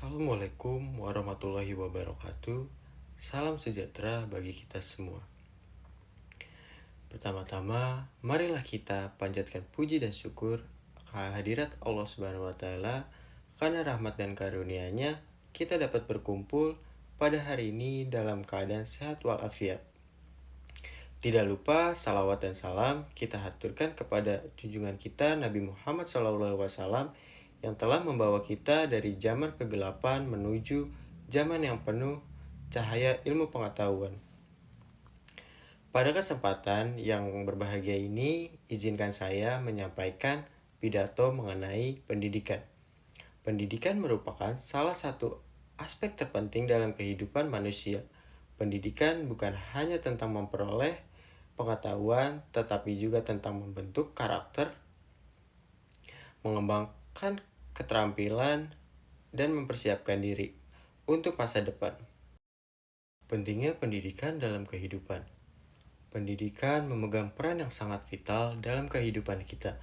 Assalamualaikum warahmatullahi wabarakatuh. Salam sejahtera bagi kita semua. Pertama-tama, marilah kita panjatkan puji dan syukur kehadirat Allah Subhanahu wa taala karena rahmat dan karunia-Nya kita dapat berkumpul pada hari ini dalam keadaan sehat walafiat. Tidak lupa salawat dan salam kita haturkan kepada junjungan kita Nabi Muhammad SAW yang telah membawa kita dari zaman kegelapan menuju zaman yang penuh cahaya ilmu pengetahuan. Pada kesempatan yang berbahagia ini, izinkan saya menyampaikan pidato mengenai pendidikan. Pendidikan merupakan salah satu aspek terpenting dalam kehidupan manusia. Pendidikan bukan hanya tentang memperoleh pengetahuan, tetapi juga tentang membentuk karakter, mengembangkan keterampilan, dan mempersiapkan diri untuk masa depan. Pentingnya pendidikan dalam kehidupan. Pendidikan memegang peran yang sangat vital dalam kehidupan kita.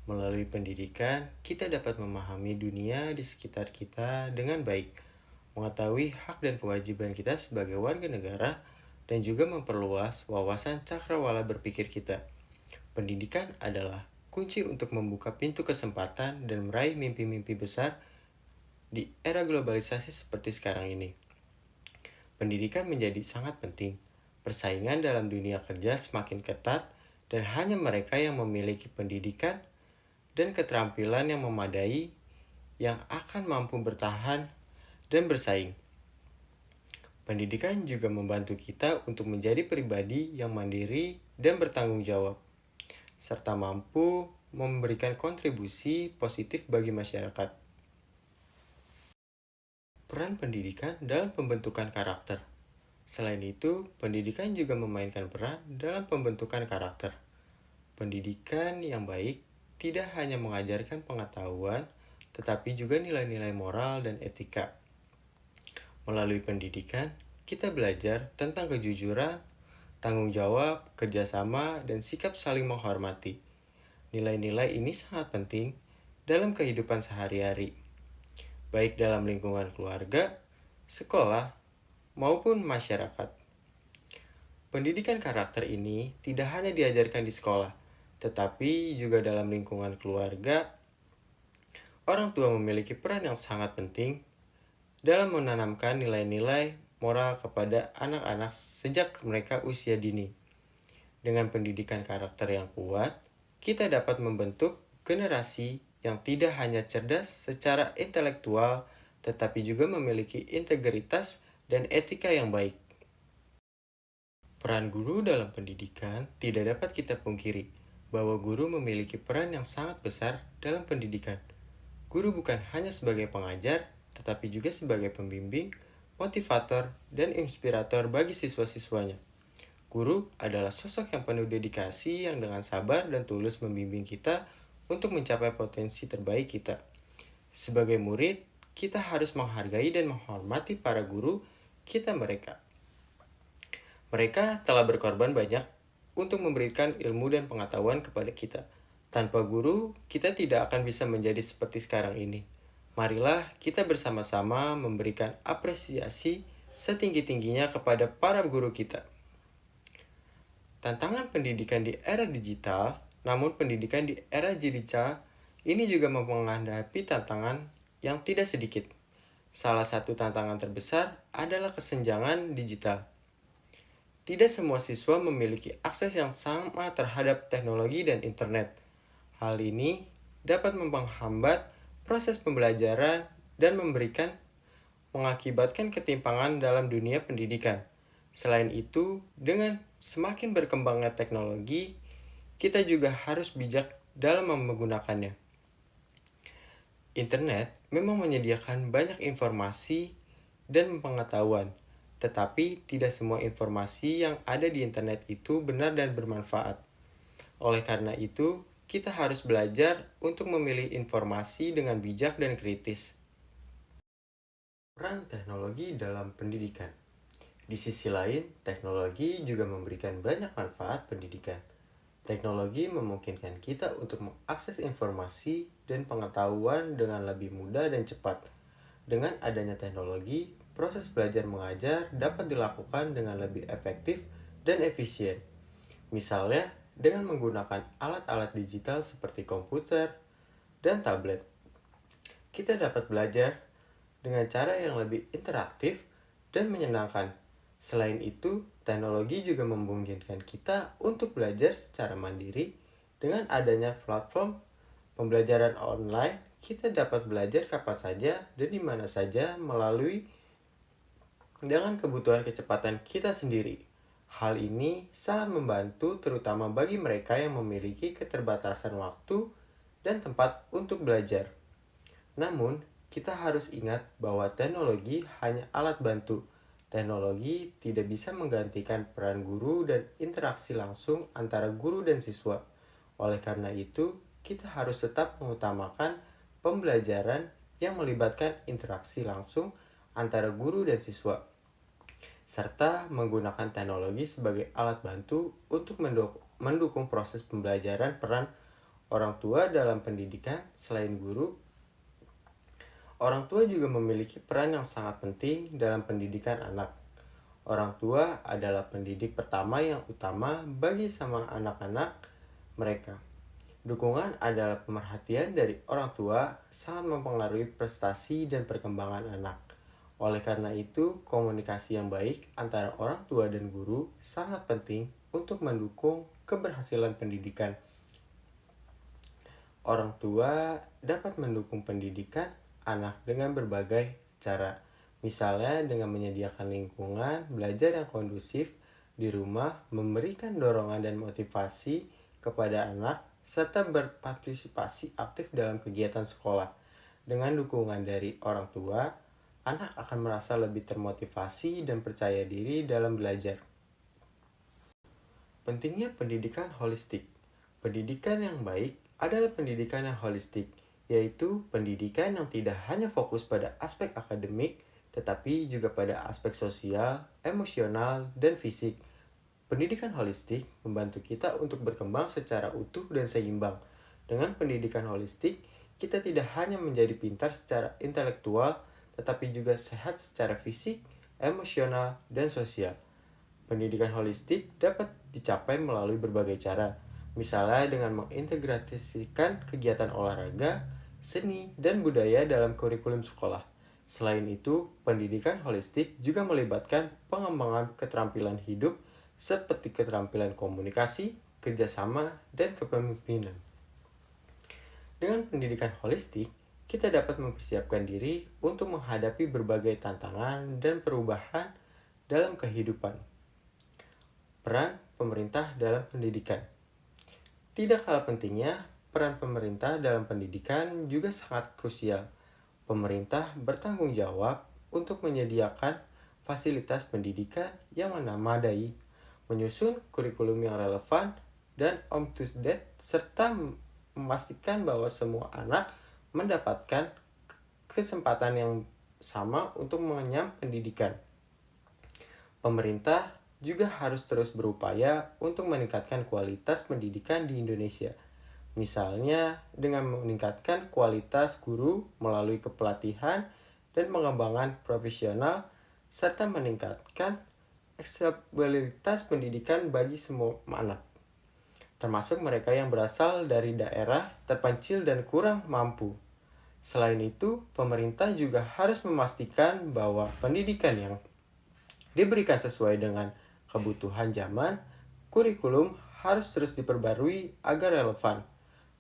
Melalui pendidikan, kita dapat memahami dunia di sekitar kita dengan baik, mengetahui hak dan kewajiban kita sebagai warga negara, dan juga memperluas wawasan cakrawala berpikir kita. Pendidikan adalah kunci untuk membuka pintu kesempatan dan meraih mimpi-mimpi besar di era globalisasi seperti sekarang ini. Pendidikan menjadi sangat penting. Persaingan dalam dunia kerja semakin ketat dan hanya mereka yang memiliki pendidikan dan keterampilan yang memadai yang akan mampu bertahan dan bersaing. Pendidikan juga membantu kita untuk menjadi pribadi yang mandiri dan bertanggung jawab, serta mampu memberikan kontribusi positif bagi masyarakat. Peran pendidikan dalam pembentukan karakter. Selain itu, pendidikan juga memainkan peran dalam pembentukan karakter. Pendidikan yang baik tidak hanya mengajarkan pengetahuan, tetapi juga nilai-nilai moral dan etika. Melalui pendidikan, kita belajar tentang kejujuran, tanggung jawab, kerjasama, dan sikap saling menghormati. Nilai-nilai ini sangat penting dalam kehidupan sehari-hari, baik dalam lingkungan keluarga, sekolah, maupun masyarakat. Pendidikan karakter ini tidak hanya diajarkan di sekolah, tetapi juga dalam lingkungan keluarga. Orang tua memiliki peran yang sangat penting dalam menanamkan nilai-nilai moral kepada anak-anak sejak mereka usia dini. Dengan pendidikan karakter yang kuat, kita dapat membentuk generasi yang tidak hanya cerdas secara intelektual, tetapi juga memiliki integritas dan etika yang baik. Peran guru dalam pendidikan tidak dapat kita pungkiri bahwa guru memiliki peran yang sangat besar dalam pendidikan. Guru bukan hanya sebagai pengajar, tetapi juga sebagai pembimbing, motivator, dan inspirator bagi siswa-siswanya. Guru adalah sosok yang penuh dedikasi yang dengan sabar dan tulus membimbing kita untuk mencapai potensi terbaik kita. Sebagai murid, kita harus menghargai dan menghormati para guru kita mereka. Mereka telah berkorban banyak untuk memberikan ilmu dan pengetahuan kepada kita. Tanpa guru, kita tidak akan bisa menjadi seperti sekarang ini. Marilah kita bersama-sama memberikan apresiasi setinggi-tingginya kepada para guru kita. Tantangan pendidikan di era digital, namun pendidikan di era digital ini juga menghadapi tantangan yang tidak sedikit. Salah satu tantangan terbesar adalah kesenjangan digital. Tidak semua siswa memiliki akses yang sama terhadap teknologi dan internet. Hal ini dapat menghambat proses pembelajaran dan mengakibatkan ketimpangan dalam dunia pendidikan. Selain itu, dengan semakin berkembangnya teknologi, kita juga harus bijak dalam menggunakannya. Internet memang menyediakan banyak informasi dan pengetahuan, tetapi tidak semua informasi yang ada di internet itu benar dan bermanfaat. Oleh karena itu, kita harus belajar untuk memilih informasi dengan bijak dan kritis. Peran teknologi dalam pendidikan. Di sisi lain, teknologi juga memberikan banyak manfaat pendidikan. Teknologi memungkinkan kita untuk mengakses informasi dan pengetahuan dengan lebih mudah dan cepat. Dengan adanya teknologi, proses belajar mengajar dapat dilakukan dengan lebih efektif dan efisien. Misalnya, dengan menggunakan alat-alat digital seperti komputer dan tablet, kita dapat belajar dengan cara yang lebih interaktif dan menyenangkan. Selain itu, teknologi juga memungkinkan kita untuk belajar secara mandiri. Dengan adanya platform pembelajaran online, kita dapat belajar kapan saja dan di mana saja melalui dengan kebutuhan kecepatan kita sendiri. Hal ini sangat membantu terutama bagi mereka yang memiliki keterbatasan waktu dan tempat untuk belajar. Namun, kita harus ingat bahwa teknologi hanya alat bantu. Teknologi tidak bisa menggantikan peran guru dan interaksi langsung antara guru dan siswa. Oleh karena itu, kita harus tetap mengutamakan pembelajaran yang melibatkan interaksi langsung antara guru dan siswa, serta menggunakan teknologi sebagai alat bantu untuk mendukung proses pembelajaran. Peran orang tua dalam pendidikan. Selain guru, orang tua juga memiliki peran yang sangat penting dalam pendidikan anak. Orang tua adalah pendidik pertama yang utama bagi sama anak-anak mereka. Dukungan adalah pemerhatian dari orang tua sangat mempengaruhi prestasi dan perkembangan anak. Oleh karena itu, komunikasi yang baik antara orang tua dan guru sangat penting untuk mendukung keberhasilan pendidikan. Orang tua dapat mendukung pendidikan anak dengan berbagai cara. Misalnya dengan menyediakan lingkungan belajar yang kondusif di rumah, memberikan dorongan dan motivasi kepada anak, serta berpartisipasi aktif dalam kegiatan sekolah. Dengan dukungan dari orang tua, anak akan merasa lebih termotivasi dan percaya diri dalam belajar. Pentingnya pendidikan holistik. Pendidikan yang baik adalah pendidikan yang holistik, yaitu pendidikan yang tidak hanya fokus pada aspek akademik, tetapi juga pada aspek sosial, emosional, dan fisik. Pendidikan holistik membantu kita untuk berkembang secara utuh dan seimbang. Dengan pendidikan holistik, kita tidak hanya menjadi pintar secara intelektual, tetapi juga sehat secara fisik, emosional, dan sosial. Pendidikan holistik dapat dicapai melalui berbagai cara, misalnya dengan mengintegrasikan kegiatan olahraga, seni, dan budaya dalam kurikulum sekolah. Selain itu, pendidikan holistik juga melibatkan pengembangan keterampilan hidup seperti keterampilan komunikasi, kerjasama, dan kepemimpinan. Dengan pendidikan holistik, kita dapat mempersiapkan diri untuk menghadapi berbagai tantangan dan perubahan dalam kehidupan. Peran pemerintah dalam pendidikan. Tidak kalah pentingnya, peran pemerintah dalam pendidikan juga sangat krusial. Pemerintah bertanggung jawab untuk menyediakan fasilitas pendidikan yang memadai, menyusun kurikulum yang relevan dan up to date, serta memastikan bahwa semua anak mendapatkan kesempatan yang sama untuk mengenyam pendidikan. Pemerintah juga harus terus berupaya untuk meningkatkan kualitas pendidikan di Indonesia. Misalnya dengan meningkatkan kualitas guru melalui kepelatihan dan pengembangan profesional, serta meningkatkan aksesibilitas pendidikan bagi semua anak, termasuk mereka yang berasal dari daerah terpencil dan kurang mampu. Selain itu, pemerintah juga harus memastikan bahwa pendidikan yang diberikan sesuai dengan kebutuhan zaman. Kurikulum harus terus diperbarui agar relevan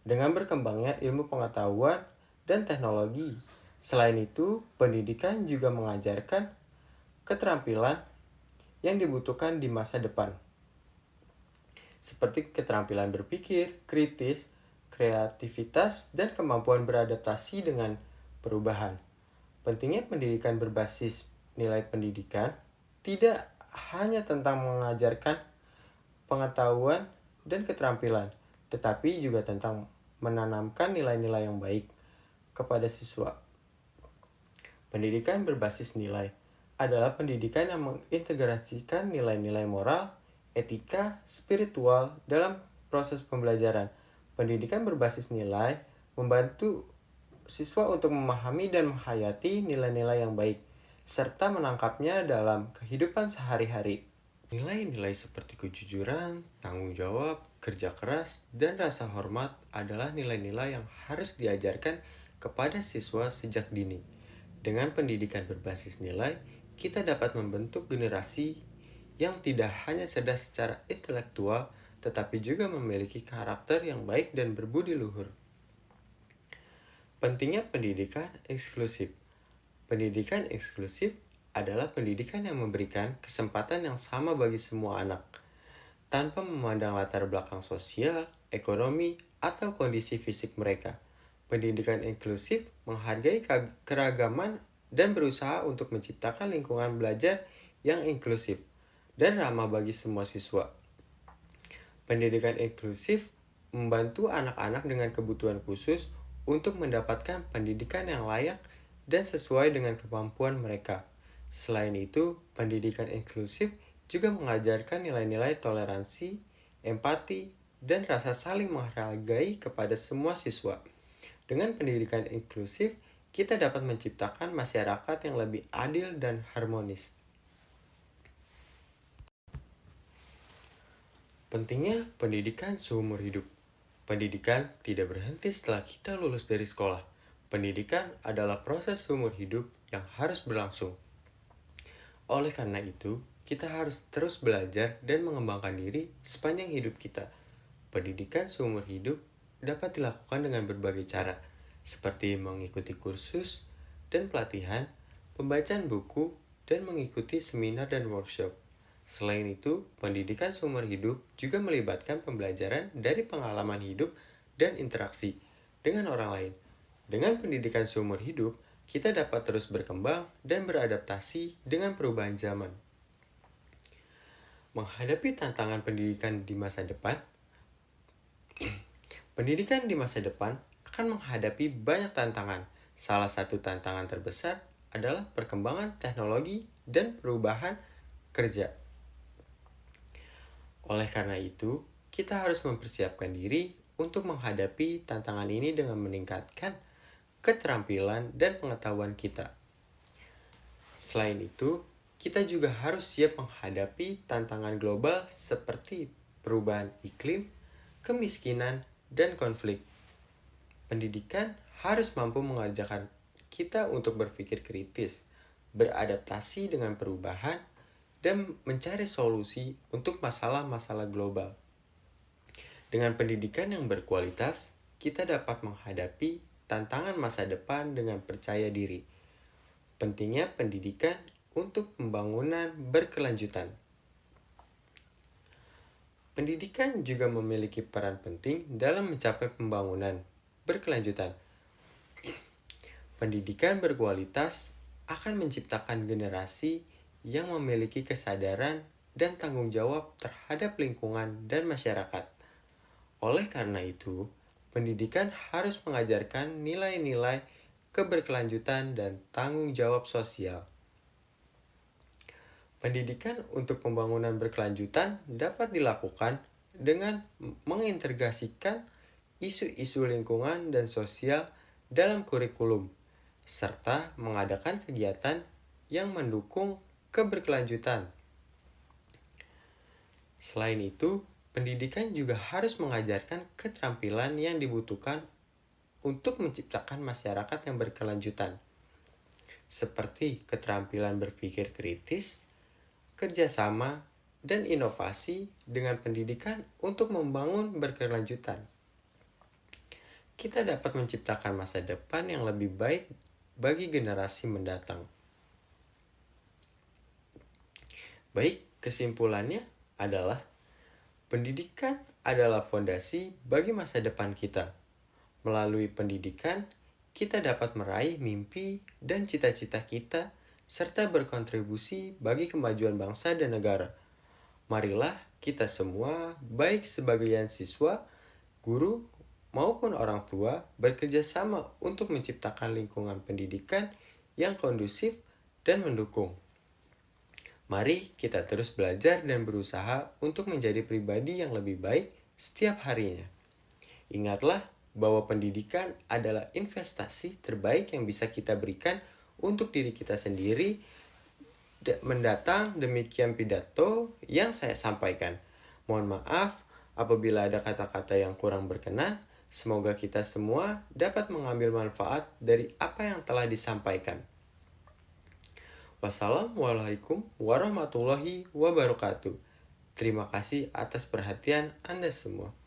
dengan berkembangnya ilmu pengetahuan dan teknologi. Selain itu, pendidikan juga mengajarkan keterampilan yang dibutuhkan di masa depan, seperti keterampilan berpikir kritis, kreativitas, dan kemampuan beradaptasi dengan perubahan. Pentingnya pendidikan berbasis nilai pendidikan tidak hanya tentang mengajarkan pengetahuan dan keterampilan, tetapi juga tentang menanamkan nilai-nilai yang baik kepada siswa. Pendidikan berbasis nilai adalah pendidikan yang mengintegrasikan nilai-nilai moral, etika, spiritual dalam proses pembelajaran. Pendidikan berbasis nilai membantu siswa untuk memahami dan menghayati nilai-nilai yang baik, serta menangkapnya dalam kehidupan sehari-hari. Nilai-nilai seperti kejujuran, tanggung jawab, kerja keras, dan rasa hormat adalah nilai-nilai yang harus diajarkan kepada siswa sejak dini. Dengan pendidikan berbasis nilai, kita dapat membentuk generasi yang tidak hanya cerdas secara intelektual, tetapi juga memiliki karakter yang baik dan berbudi luhur. Pentingnya pendidikan eksklusif. Pendidikan eksklusif adalah pendidikan yang memberikan kesempatan yang sama bagi semua anak, tanpa memandang latar belakang sosial, ekonomi, atau kondisi fisik mereka. Pendidikan inklusif menghargai keragaman dan berusaha untuk menciptakan lingkungan belajar yang inklusif dan ramah bagi semua siswa. Pendidikan inklusif membantu anak-anak dengan kebutuhan khusus untuk mendapatkan pendidikan yang layak dan sesuai dengan kemampuan mereka. Selain itu, pendidikan inklusif juga mengajarkan nilai-nilai toleransi, empati, dan rasa saling menghargai kepada semua siswa. Dengan pendidikan inklusif, kita dapat menciptakan masyarakat yang lebih adil dan harmonis. Pentingnya pendidikan seumur hidup. Pendidikan tidak berhenti setelah kita lulus dari sekolah. Pendidikan adalah proses seumur hidup yang harus berlangsung. Oleh karena itu, kita harus terus belajar dan mengembangkan diri sepanjang hidup kita. Pendidikan seumur hidup dapat dilakukan dengan berbagai cara, seperti mengikuti kursus dan pelatihan, pembacaan buku, dan mengikuti seminar dan workshop. Selain itu, pendidikan seumur hidup juga melibatkan pembelajaran dari pengalaman hidup dan interaksi dengan orang lain. Dengan pendidikan seumur hidup, kita dapat terus berkembang dan beradaptasi dengan perubahan zaman. Menghadapi tantangan pendidikan di masa depan, pendidikan di masa depan akan menghadapi banyak tantangan. Salah satu tantangan terbesar adalah perkembangan teknologi dan perubahan kerja. Oleh karena itu, kita harus mempersiapkan diri untuk menghadapi tantangan ini dengan meningkatkan keterampilan dan pengetahuan kita. Selain itu, kita juga harus siap menghadapi tantangan global seperti perubahan iklim, kemiskinan, dan konflik. Pendidikan harus mampu mengajarkan kita untuk berpikir kritis, beradaptasi dengan perubahan, dan mencari solusi untuk masalah-masalah global. Dengan pendidikan yang berkualitas, kita dapat menghadapi tantangan masa depan dengan percaya diri. Pentingnya pendidikan untuk pembangunan berkelanjutan. Pendidikan juga memiliki peran penting dalam mencapai pembangunan berkelanjutan. Pendidikan berkualitas akan menciptakan generasi yang memiliki kesadaran dan tanggung jawab terhadap lingkungan dan masyarakat. Oleh karena itu, pendidikan harus mengajarkan nilai-nilai keberkelanjutan dan tanggung jawab sosial. Pendidikan untuk pembangunan berkelanjutan dapat dilakukan dengan mengintegrasikan isu-isu lingkungan dan sosial dalam kurikulum, serta mengadakan kegiatan yang mendukung keberkelanjutan. Selain itu, pendidikan juga harus mengajarkan keterampilan yang dibutuhkan untuk menciptakan masyarakat yang berkelanjutan, seperti keterampilan berpikir kritis, kerjasama, dan inovasi. Dengan pendidikan untuk membangun berkelanjutan, kita dapat menciptakan masa depan yang lebih baik bagi generasi mendatang. Baik, kesimpulannya adalah pendidikan adalah fondasi bagi masa depan kita. Melalui pendidikan, kita dapat meraih mimpi dan cita-cita kita serta berkontribusi bagi kemajuan bangsa dan negara. Marilah kita semua, baik sebagai siswa, guru, maupun orang tua, bekerja sama untuk menciptakan lingkungan pendidikan yang kondusif dan mendukung. Mari kita terus belajar dan berusaha untuk menjadi pribadi yang lebih baik setiap harinya. Ingatlah bahwa pendidikan adalah investasi terbaik yang bisa kita berikan untuk diri kita sendiri. Mendatang demikian pidato yang saya sampaikan. Mohon maaf apabila ada kata-kata yang kurang berkenan. Semoga kita semua dapat mengambil manfaat dari apa yang telah disampaikan. Wassalamualaikum warahmatullahi wabarakatuh. Terima kasih atas perhatian Anda semua.